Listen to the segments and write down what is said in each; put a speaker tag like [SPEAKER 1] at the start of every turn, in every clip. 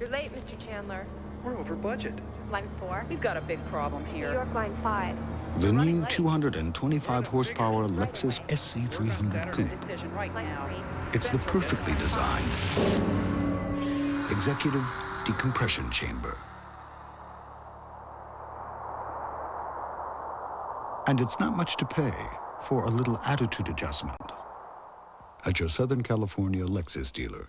[SPEAKER 1] You're late, Mr. Chandler.
[SPEAKER 2] We're over budget.
[SPEAKER 1] Line 4.
[SPEAKER 3] We've got a big problem here.
[SPEAKER 1] New York Line 5.
[SPEAKER 4] The new 225 horsepower Lexus SC300 coupe.
[SPEAKER 3] Decision right now.
[SPEAKER 4] It's the perfectly designed executive decompression chamber. And it's not much to pay for a little attitude adjustment at your Southern California Lexus dealer.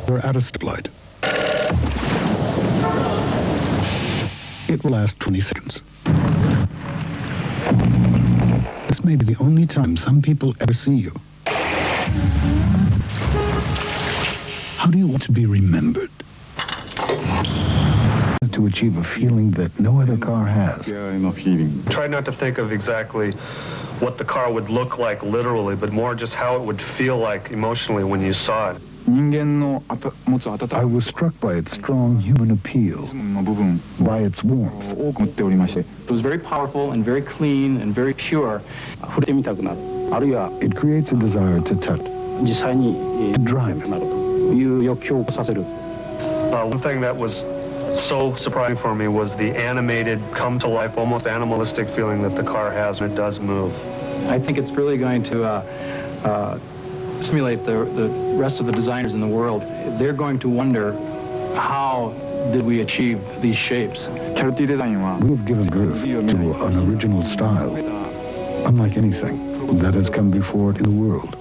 [SPEAKER 4] We're at a stoplight. It will last 20 seconds. This may be the only time some people ever see you. How do you want to be remembered? To achieve a feeling that no other car has.
[SPEAKER 5] Try not to think of exactly what the car would look like literally, but more just how it would feel like emotionally when you saw it.
[SPEAKER 4] I was struck by its strong human appeal, by its warmth.
[SPEAKER 6] It was very powerful and very clean and very pure.
[SPEAKER 4] It creates a desire to touch, to drive it.
[SPEAKER 5] One thing that was so surprising for me was the animated, come-to-life, almost animalistic feeling that the car has when it does move.
[SPEAKER 6] I think it's really going to stimulate the rest of the designers in the world. They're going to wonder, how did we achieve these shapes?
[SPEAKER 4] We've given birth to an original style, unlike anything that has come before it in the world.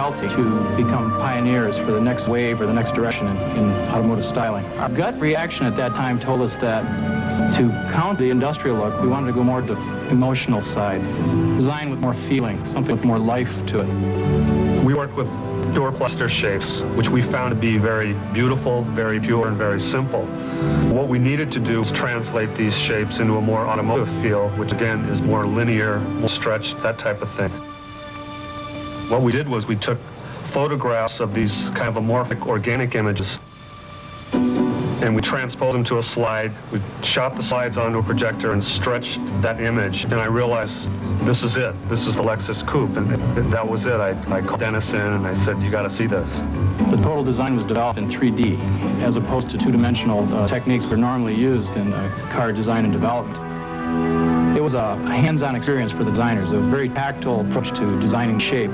[SPEAKER 6] novelty to become pioneers for the next wave or the next direction in automotive styling. Our gut reaction at that time told us that to counter the industrial look, we wanted to go more to the emotional side, design with more feeling, something with more life to it.
[SPEAKER 5] We worked with door cluster shapes, which we found to be very beautiful, very pure, and very simple. What we needed to do was translate these shapes into a more automotive feel, which again is more linear, more stretched, that type of thing. What we did was we took photographs of these kind of amorphic organic images and we transposed them to a slide. We shot the slides onto a projector and stretched that image. And I realized, this is it. This is the Lexus Coupe. And that was it. I called Dennis in and I said, you got to see this.
[SPEAKER 6] The total design was developed in 3D, as opposed to two-dimensional techniques that are normally used in car design and development. It was a hands-on experience for the designers. It was a very tactile approach to designing shape.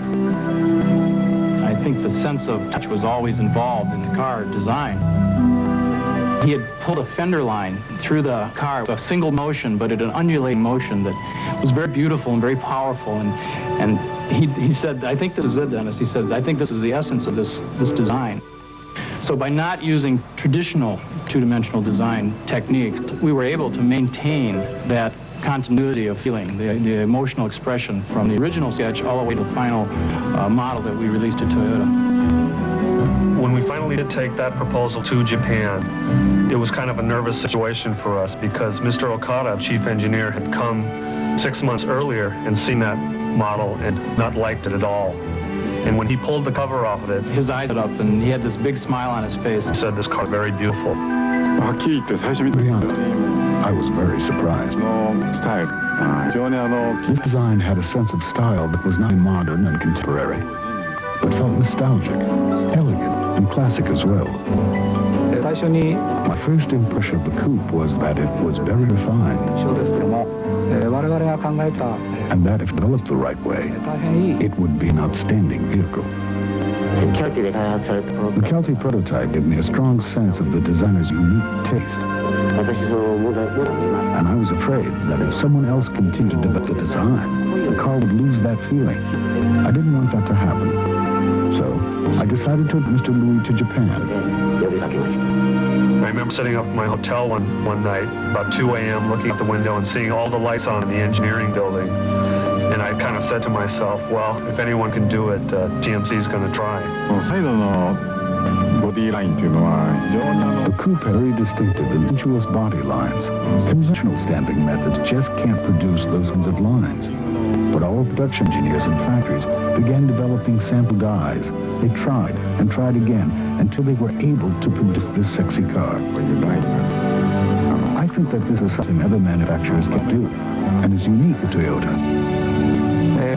[SPEAKER 6] I think the sense of touch was always involved in the car design. He had pulled a fender line through the car, a single motion, but at an undulating motion that was very beautiful and very powerful. And he said, I think this is it, Dennis. He said, I think this is the essence of this design. So by not using traditional two-dimensional design techniques, we were able to maintain that continuity of feeling, the emotional expression from the original sketch all the way to the final model that we released at Toyota.
[SPEAKER 5] When we finally did take that proposal to Japan, it was kind of a nervous situation for us because Mr. Okada, chief engineer, had come 6 months earlier and seen that model and not liked it at all. And when he pulled the cover off of it,
[SPEAKER 6] his eyes lit up and he had this big smile on his face.
[SPEAKER 5] He said, this car is very beautiful.
[SPEAKER 4] I was very surprised. This design had a sense of style that was not modern and contemporary, but felt nostalgic, elegant, and classic as well. My first impression of the coupe was that it was very refined, and that if developed the right way, it would be an outstanding vehicle. The Kelty prototype gave me a strong sense of the designer's unique taste. And I was afraid that if someone else continued to develop the design, the car would lose that feeling. I didn't want that to happen. So I decided to take Mr. Louis to Japan.
[SPEAKER 5] I remember sitting up in my hotel one night, about 2 a.m., looking out the window and seeing all the lights on in the engineering building. And I kind of said to myself, well, if anyone can do it, GMC is going to try.
[SPEAKER 4] The coupe had very distinctive and sensuous body lines. Conventional stamping methods just can't produce those kinds of lines. But our production engineers in factories began developing sample dies. They tried and tried again until they were able to produce this sexy car. I think that this is something other manufacturers can do, and is unique to Toyota. A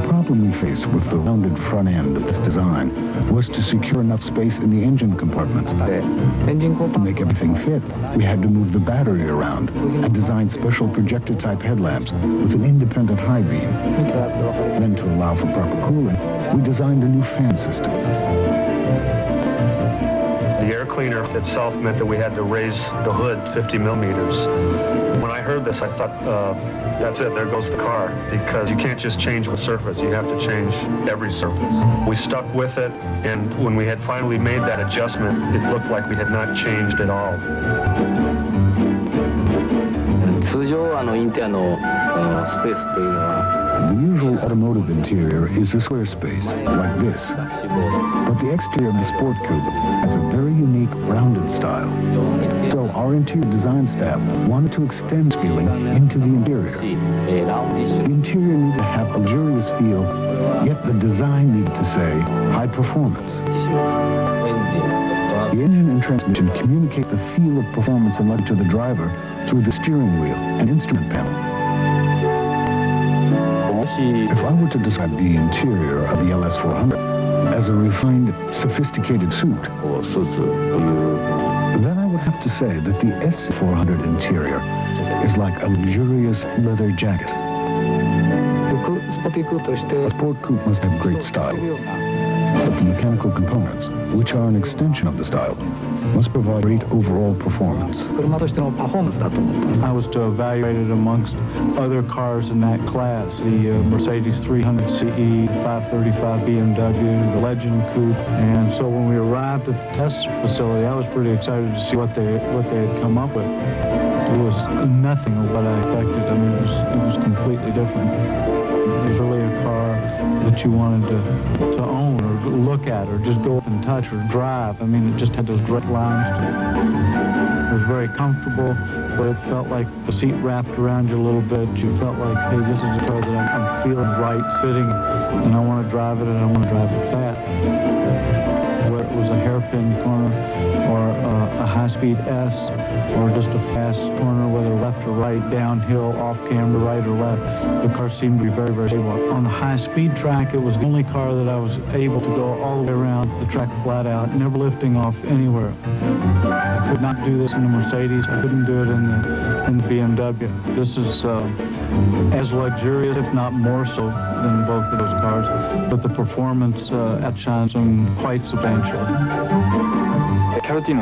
[SPEAKER 4] problem we faced with the rounded front end of this design was to secure enough space in the engine compartment. To make everything fit, we had to move the battery around and design special projector-type headlamps with an independent high beam. Then, to allow for proper cooling, we designed a new fan system.
[SPEAKER 5] The air cleaner itself meant that we had to raise the hood 50 millimeters. When I heard this, I thought, that's it, there goes the car, because you can't just change the surface, you have to change every surface. We stuck with it, and when we had finally made that adjustment, it looked like we had not changed at all.
[SPEAKER 4] The usual automotive interior is a square space, like this. But the exterior of the Sport Coupe has a very unique, rounded style. So our interior design staff wanted to extend this feeling into the interior. The interior needed to have a luxurious feel, yet the design needed to say high performance. The engine and transmission communicate the feel of performance and luxury to the driver through the steering wheel and instrument panel. If I were to describe the interior of the LS400 as a refined, sophisticated suit, then I would have to say that the SC400 interior is like a luxurious leather jacket. A sport coupe must have great style, but the mechanical components, which are an extension of the style, must provide great overall performance.
[SPEAKER 2] 車としてのパフォーマンスだと思ってます。
[SPEAKER 6] I was to evaluate it amongst other cars in that class, the Mercedes 300 CE, 535 BMW, the Legend Coupe, and so when we arrived at the test facility, I was pretty excited to see what they had come up with. It was nothing of what I expected. I mean, it was completely different. It was really a car that you wanted to own or look at or just go up and touch or drive. I mean, it just had those direct lines to it. It was very comfortable, but it felt like the seat wrapped around you a little bit. You felt like, hey, this is a car that I'm feeling right sitting, and I want to drive it, and I want to drive it fast. Whether it was a hairpin corner or a high-speed S or just a fast corner, whether left or right, downhill, off-camber, right or left, the car seemed to be very, very stable. On the high-speed track, it was the only car that I was able to go all the way around the track flat out, never lifting off anywhere. I could not do this in the Mercedes. I couldn't do it in the BMW. This is as luxurious, if not more so, than both of those cars, but the performance outshines them quite substantially.
[SPEAKER 4] Something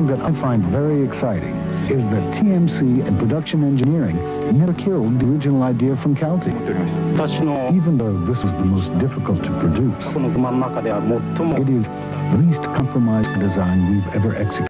[SPEAKER 4] that I find very exciting is that TMC and production engineering never killed the original idea from Calty. Even though this was the most difficult to produce, it is the least compromised design we've ever executed.